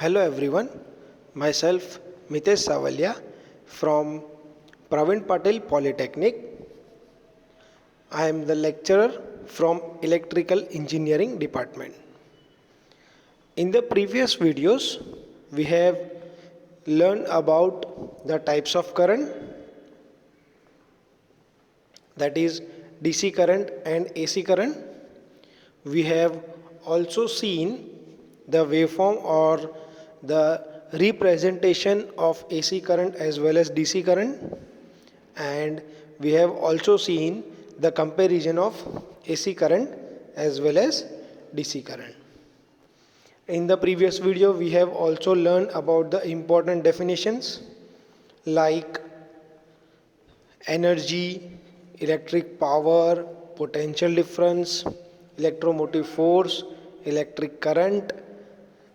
Hello everyone, myself Mitesh Savalya from Pravin Patel Polytechnic. I am the lecturer from Electrical Engineering Department. In the previous videos, we have learned about the types of current, that is DC current and AC current. We have also seen the waveform or the representation of AC current as well as DC current, and we have also seen the comparison of AC current as well as DC current. In the previous video, we have also learned about the important definitions like energy, electric power, potential difference, electromotive force, electric current,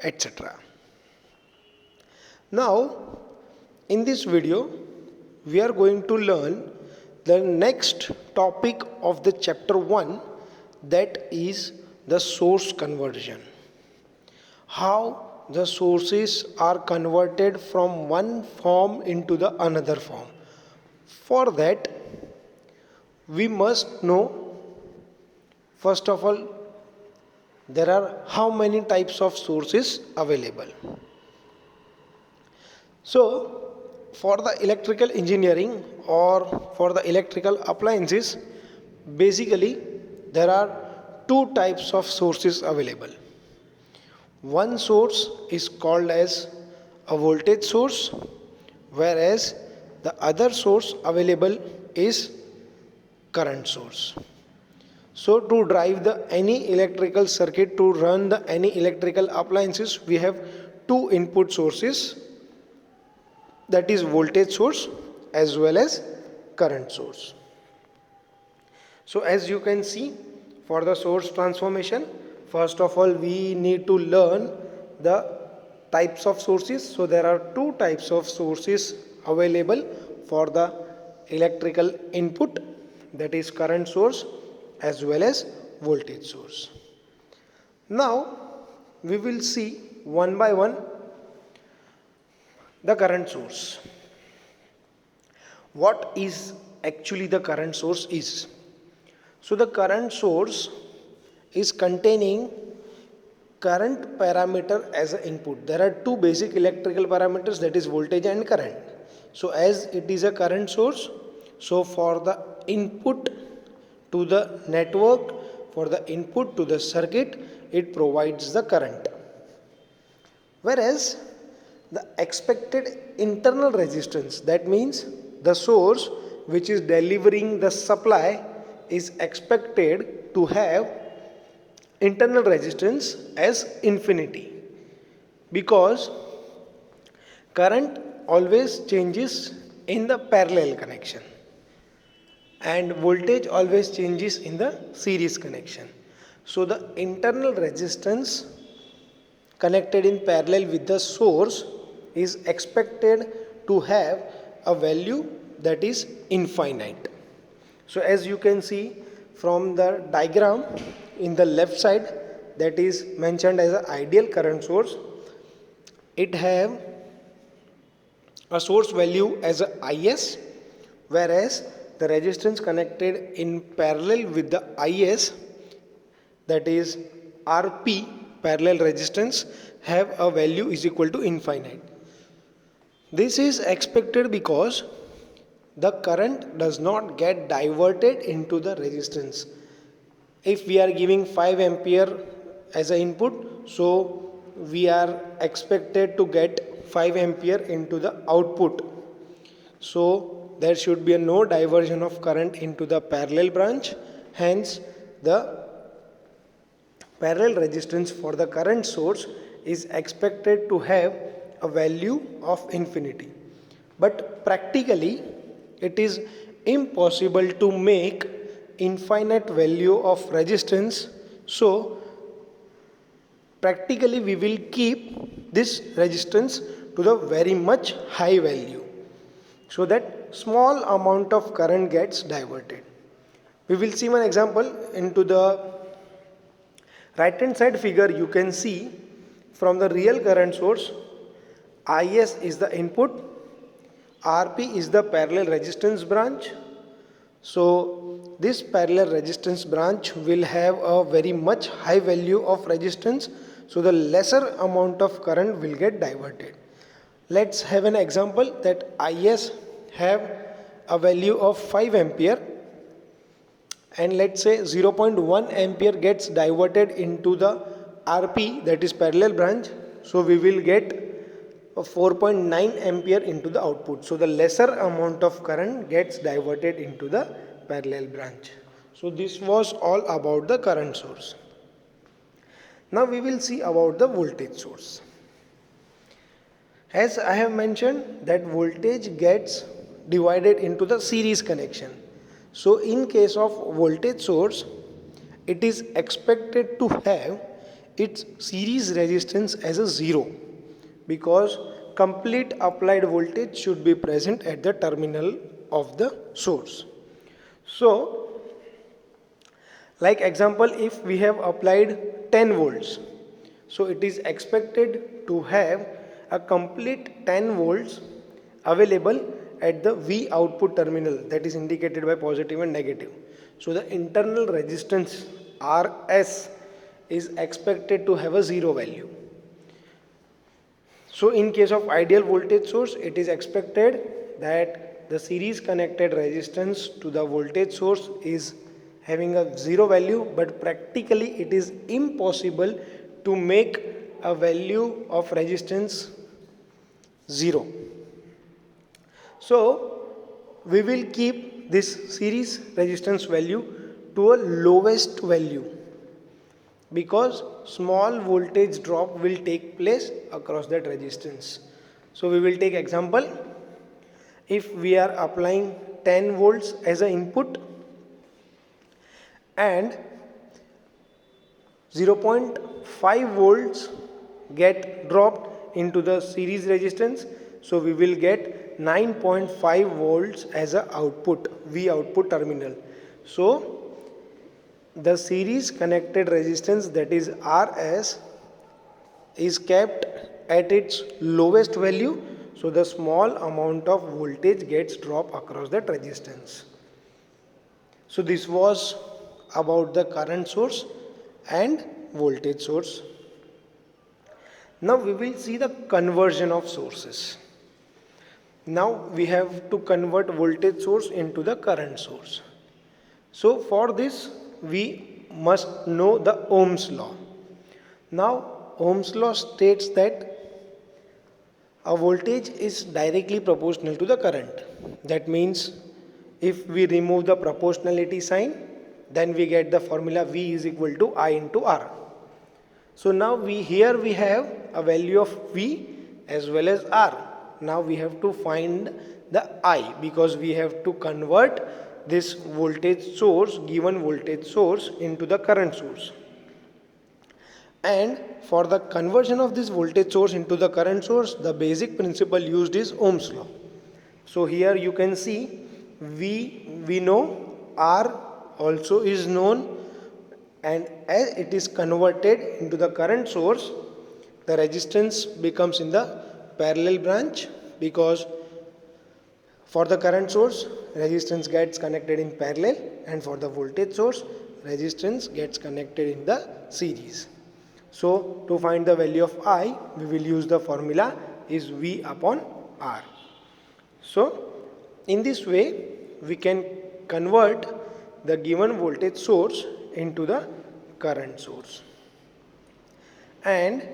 etc. Now, in this video, we are going to learn the next topic of the chapter 1, that is the source conversion. How the sources are converted from one form into the another form. For that, we must know, first of all, there are how many types of sources available. So, for the electrical engineering or for the electrical appliances, basically there are two types of sources available. One source is called as a voltage source, whereas the other source available is current source. So to drive the any electrical circuit, to run the any electrical appliances, we have two input sources, that is voltage source as well as current source. So as you can see, for the source transformation, first of all we need to learn the types of sources. So there are two types of sources available for the electrical input, that is current source as well as voltage source. Now we will see one by one the current source. What is actually the current source is? So the current source is containing current parameter as an input. There are two basic electrical parameters, that is voltage and current. So as it is a current source, so for the input to the network, for the input to the circuit, it provides the current. Whereas the expected internal resistance, that means the source which is delivering the supply, is expected to have internal resistance as infinity, because current always changes in the parallel connection and voltage always changes in the series connection. So the internal resistance connected in parallel with the source is expected to have a value that is infinite. So as you can see from the diagram in the left side, that is mentioned as an ideal current source, it have a source value as a Is, whereas the resistance connected in parallel with the Is, that is Rp, parallel resistance, have a value is equal to infinite. This is expected because the current does not get diverted into the resistance. If we are giving 5 ampere as an input, so we are expected to get 5 ampere into the output. So there should be no diversion of current into the parallel branch. Hence the parallel resistance for the current source is expected to have a value of infinity. But practically it is impossible to make infinite value of resistance. So practically we will keep this resistance to the very much high value, so that small amount of current gets diverted. We will see one example. Into the right hand side figure, you can see from the real current source, IS is the input, RP is the parallel resistance branch. So this parallel resistance branch will have a very much high value of resistance, so the lesser amount of current will get diverted. Let's have an example that IS have a value of 5 ampere, and let's say 0.1 ampere gets diverted into the RP, that is parallel branch. So we will get a 4.9 ampere into the output. So the lesser amount of current gets diverted into the parallel branch. So this was all about the current source. Now we will see about the voltage source. As I have mentioned that voltage gets divided into the series connection. So in case of voltage source, it is expected to have its series resistance as a 0, because complete applied voltage should be present at the terminal of the source. So like example, if we have applied 10 volts, so it is expected to have a complete 10 volts available at the V output terminal, that is indicated by positive and negative. So the internal resistance RS is expected to have a 0 value. So in case of ideal voltage source, it is expected that the series connected resistance to the voltage source is having a 0 value, but practically it is impossible to make a value of resistance 0. So we will keep this series resistance value to a lowest value, because small voltage drop will take place across that resistance. So we will take example. If we are applying 10 volts as an input and 0.5 volts get dropped into the series resistance, so we will get 9.5 volts as a output, V output terminal. So the series connected resistance, that is RS, is kept at its lowest value, so the small amount of voltage gets dropped across that resistance. So this was about the current source and voltage source. Now we will see the conversion of sources. Now we have to convert voltage source into the current source. So for this we must know the Ohm's law. Now Ohm's law states that a voltage is directly proportional to the current. That means if we remove the proportionality sign, then we get the formula V is equal to I into R. So now here we have a value of V as well as R. Now we have to find the I, because we have to convert this voltage source, given voltage source, into the current source. And for the conversion of this voltage source into the current source, the basic principle used is Ohm's law. So here you can see V we know, R also is known, and as it is converted into the current source, the resistance becomes in the parallel branch, because for the current source resistance gets connected in parallel, and for the voltage source resistance gets connected in the series. So to find the value of I, we will use the formula is V upon R. So in this way we can convert the given voltage source into the current source, and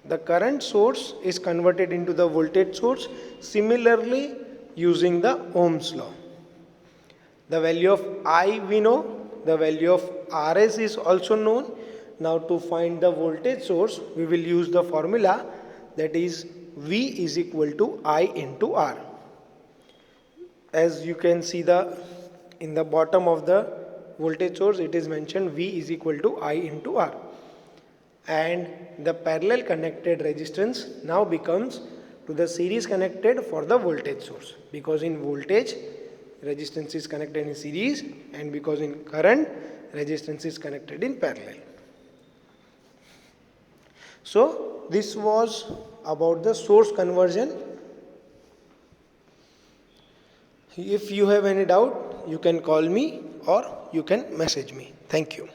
the current source is converted into the voltage source similarly using the Ohm's law. The value of I we know, the value of RS is also known. Now to find the voltage source, we will use the formula, that is V is equal to I into R. As you can see in the bottom of the voltage source, it is mentioned V is equal to I into R. And the parallel connected resistance now becomes to the series connected for the voltage source, because in voltage resistance is connected in series, and because in current resistance is connected in parallel. So this was about the source conversion. If you have any doubt, you can call me or you can message me. Thank you.